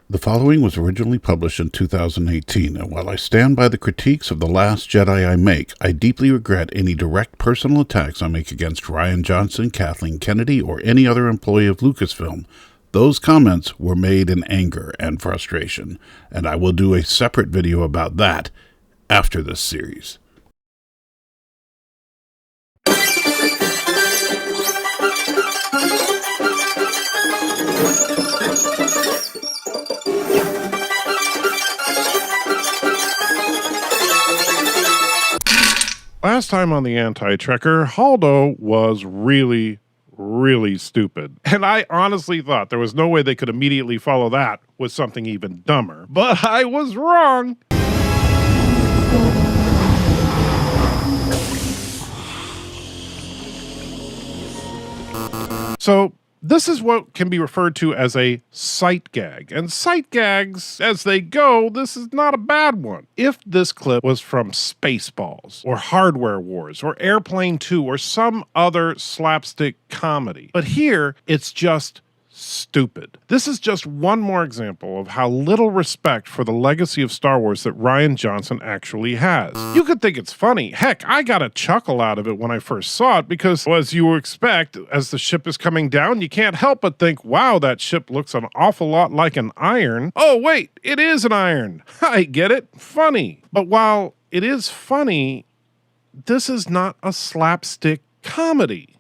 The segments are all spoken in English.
The following was originally published in 2018, and while I stand by the critiques of The Last Jedi I make, I deeply regret any direct personal attacks I make against Rian Johnson, Kathleen Kennedy, or any other employee of Lucasfilm. Those comments were made in anger and frustration, and I will do a separate video about that after this series. Last time on the Anti-Trekker, Holdo was really stupid. And I honestly thought there was no way they could immediately follow that with something even dumber. But I was wrong. So, this is what can be referred to as a sight gag. And sight gags, as they go, this is not a bad one. If this clip was from Spaceballs, or Hardware Wars, or Airplane 2, or some other slapstick comedy. But here, it's just stupid. This is just one more example of how little respect for the legacy of Star Wars that Rian Johnson actually has. You could think it's funny. Heck, I got a chuckle out of it when I first saw it because, as you would expect, as the ship is coming down, you can't help but think, wow, that ship looks an awful lot like an iron. Oh, wait, it is an iron. I get it. Funny. But while it is funny, this is not a slapstick comedy.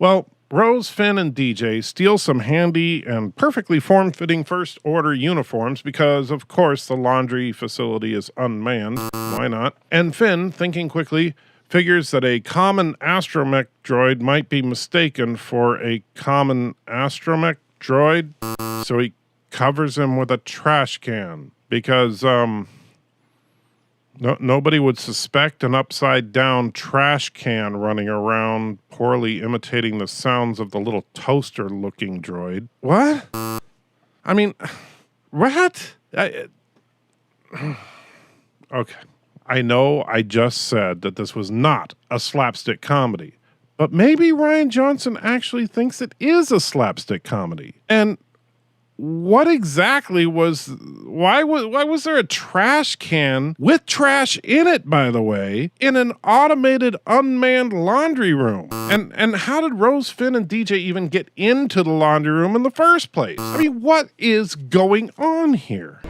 Well, Rose, Finn, and DJ steal some handy and perfectly form-fitting First Order uniforms because, of course, the laundry facility is unmanned. Why not? And Finn, thinking quickly, figures that a common astromech droid might be mistaken for a common astromech droid, so he covers him with a trash can because, nobody would suspect an upside-down trash can running around, poorly imitating the sounds of the little toaster-looking droid. What? I mean, what? Okay. I know I just said that this was not a slapstick comedy, but maybe Rian Johnson actually thinks it is a slapstick comedy. And what exactly why was there a trash can with trash in it, by the way, in an automated unmanned laundry room? And how did Rose, Finn, and DJ even get into the laundry room in the first place? I mean, what is going on here?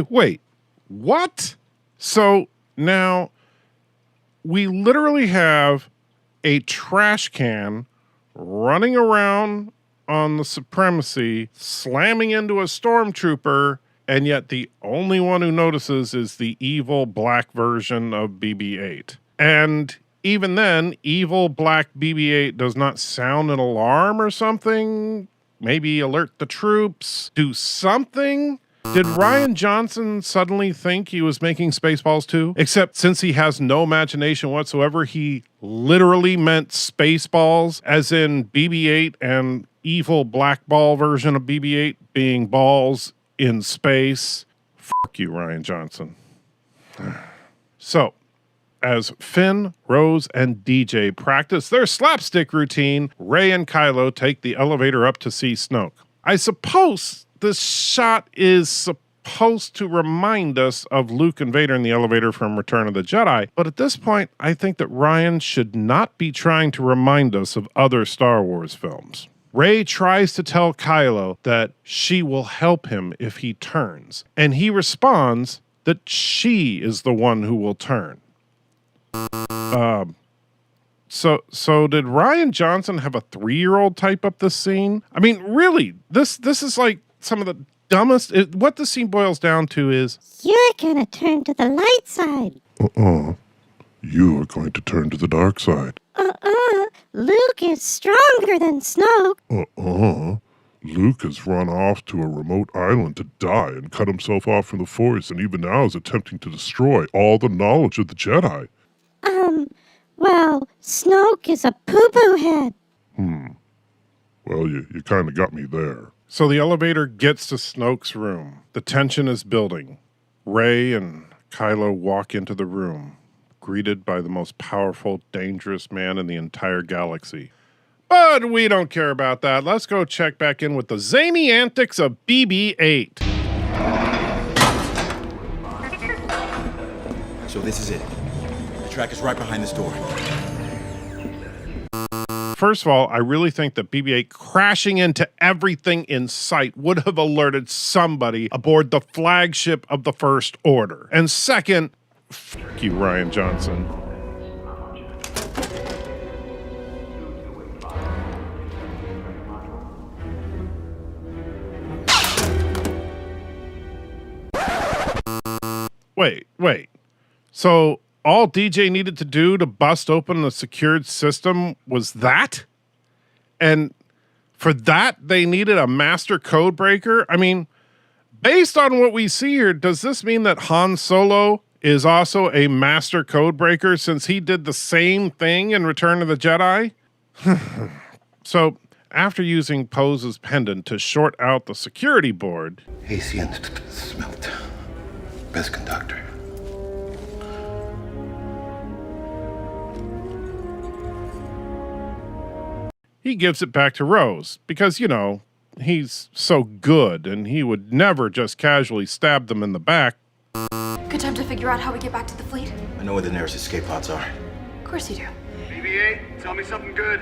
Wait, what? So now we literally have a trash can running around on the Supremacy, slamming into a stormtrooper, and yet the only one who notices is the evil black version of BB-8. And even then, evil black BB-8 does not sound an alarm or something, maybe alert the troops, do something. Did Rian Johnson suddenly think he was making Spaceballs 2? Except since he has no imagination whatsoever, he literally meant Spaceballs, as in BB-8 and evil black ball version of BB-8 being balls in space. Fuck you, Rian Johnson. So, as Finn, Rose, and DJ practice their slapstick routine, Rey and Kylo take the elevator up to see Snoke. I suppose this shot is supposed to remind us of Luke and Vader in the elevator from Return of the Jedi, but at this point, I think that Rian should not be trying to remind us of other Star Wars films. Rey tries to tell Kylo that she will help him if he turns, and he responds that she is the one who will turn. So did Rian Johnson have a 3-year-old type up this scene? I mean, really, this is like some of the dumbest. What the scene boils down to is, you're gonna turn to the light side. You are going to turn to the dark side. Luke is stronger than Snoke. Luke has run off to a remote island to die and cut himself off from the Force, and even now is attempting to destroy all the knowledge of the Jedi. Well, Snoke is a poo-poo head. Well, you kind of got me there. So the elevator gets to Snoke's room. The tension is building. Rey and Kylo walk into the room, greeted by the most powerful, dangerous man in the entire galaxy. But we don't care about that. Let's go check back in with the zany antics of BB-8. So this is it. The track is right behind this door. First of all, I really think that BB-8 crashing into everything in sight would have alerted somebody aboard the flagship of the First Order. And second, fuck you, Rian Johnson. Wait. So all DJ needed to do to bust open the secured system was that? And for that, they needed a master code breaker? I mean, based on what we see here, does this mean that Han Solo is also a master code breaker since he did the same thing in Return of the Jedi? So, after using Poe's pendant to short out the security board... AC and smelt. Best conductor. he gives it back to Rose because, you know, he's so good and he would never just casually stab them in the back. Good time to figure out how we get back to the fleet. I know where the nearest escape pods are. Of course you do. BB-8, tell me something good.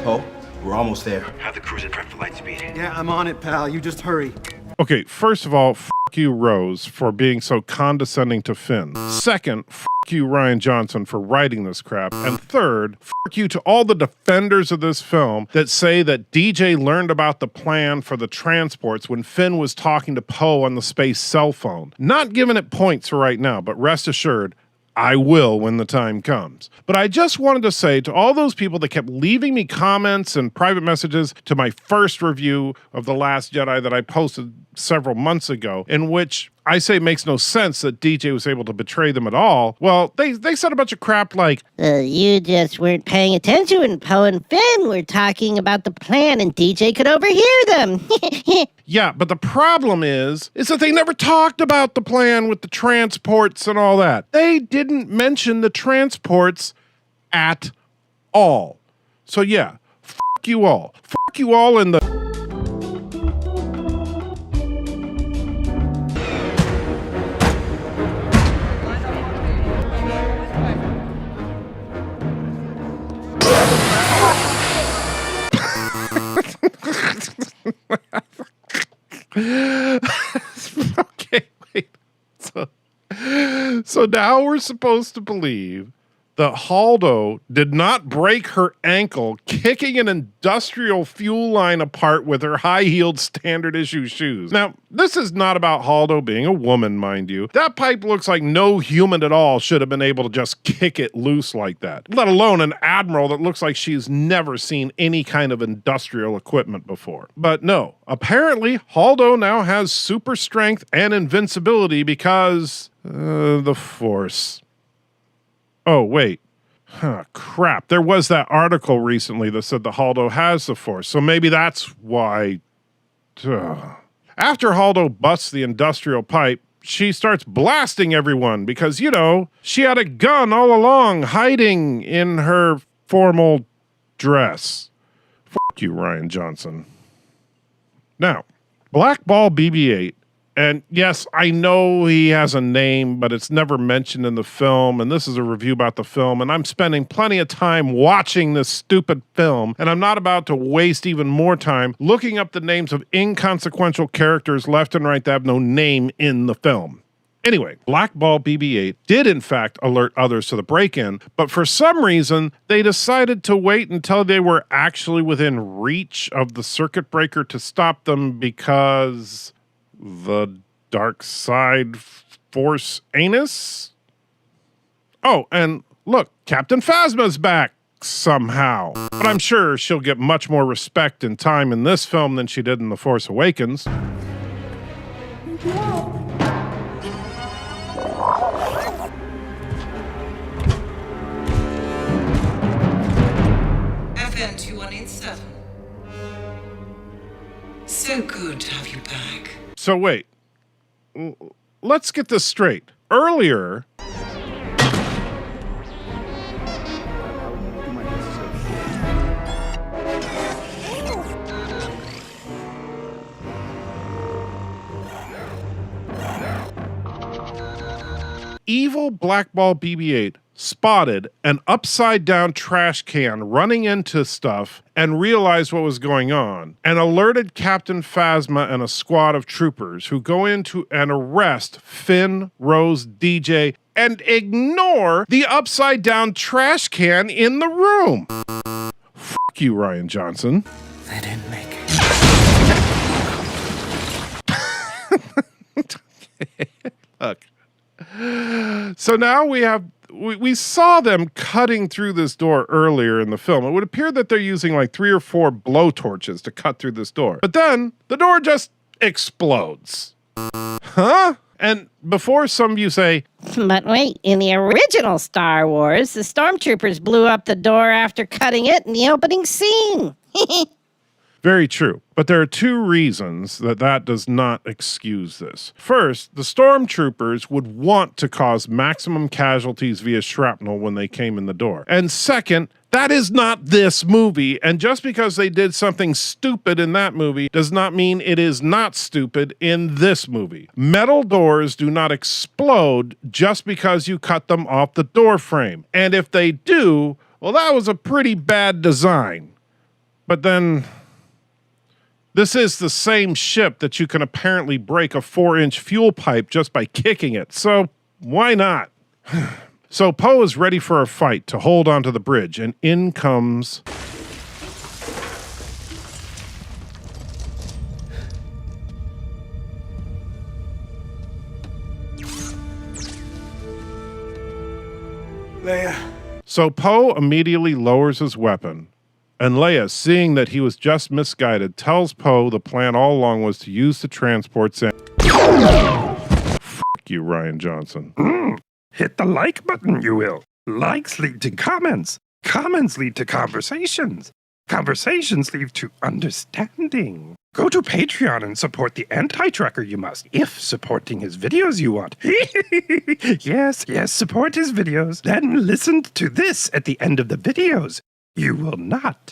Oh, we're almost there. Have the cruiser prep for light speed. Yeah, I'm on it, pal. You just hurry. Okay, first of all, f*** you, Rose, for being so condescending to Finn. Second, f*** you, Rian Johnson, for writing this crap. And third, f*** you to all the defenders of this film that say that DJ learned about the plan for the transports when Finn was talking to Poe on the space cell phone. Not giving it points for right now, but rest assured, I will when the time comes. But I just wanted to say to all those people that kept leaving me comments and private messages to my first review of The Last Jedi that I posted several months ago, in which I say it makes no sense that DJ was able to betray them at all. Well, they said a bunch of crap like, You just weren't paying attention when Poe and Finn were talking about the plan and DJ could overhear them. yeah, but the problem is that they never talked about the plan with the transports and all that. They didn't mention the transports at all. So yeah, fuck you all. Fuck you all in the... Okay, wait. So now we're supposed to believe that Holdo did not break her ankle kicking an industrial fuel line apart with her high-heeled standard issue shoes. Now, this is not about Holdo being a woman, mind you. That pipe looks like no human at all should have been able to just kick it loose like that, let alone an admiral that looks like she's never seen any kind of industrial equipment before. But no, apparently Holdo now has super strength and invincibility because the Force. Oh, wait. Crap. There was that article recently that said that Holdo has the Force, so maybe that's why... After Holdo busts the industrial pipe, she starts blasting everyone because, you know, she had a gun all along hiding in her formal dress. Fuck you, Rian Johnson. Now, Blackball BB-8. And yes, I know he has a name, but it's never mentioned in the film, and this is a review about the film, and I'm spending plenty of time watching this stupid film, and I'm not about to waste even more time looking up the names of inconsequential characters left and right that have no name in the film. Anyway, Blackball BB-8 did in fact alert others to the break-in, but for some reason, they decided to wait until they were actually within reach of the circuit breaker to stop them because... the dark side force anus? Oh, and look, Captain Phasma's back somehow. But I'm sure she'll get much more respect and time in this film than she did in The Force Awakens. FN 2187. So good to have you back. So wait, let's get this straight. Earlier, evil Blackball BB-8 spotted an upside-down trash can running into stuff and realized what was going on, and alerted Captain Phasma and a squad of troopers who go into and arrest Finn, Rose, DJ, and ignore the upside-down trash can in the room. Fuck you, Ryan Johnson. They didn't make it. Look. So now we saw them cutting through this door earlier in the film. It would appear that they're using like 3 or 4 blowtorches to cut through this door. But then the door just explodes. Huh? And before some of you say, But wait, in the original Star Wars, the stormtroopers blew up the door after cutting it in the opening scene. very true. But there are 2 reasons that does not excuse this. First, the stormtroopers would want to cause maximum casualties via shrapnel when they came in the door. And second, that is not this movie. And just because they did something stupid in that movie does not mean it is not stupid in this movie. Metal doors do not explode just because you cut them off the door frame. And if they do, well, that was a pretty bad design. But then, this is the same ship that you can apparently break a 4-inch fuel pipe just by kicking it, so why not? So Poe is ready for a fight to hold onto the bridge, and in comes... Leia. So Poe immediately lowers his weapon, and Leia, seeing that he was just misguided, tells Poe the plan all along was to use the transports and... Fuck you, Ryan Johnson. Hit the like button, you will. Likes lead to comments. Comments lead to conversations. Conversations lead to understanding. Go to Patreon and support the anti-trucker you must, if supporting his videos you want. Yes, support his videos. Then listen to this at the end of the videos. You will not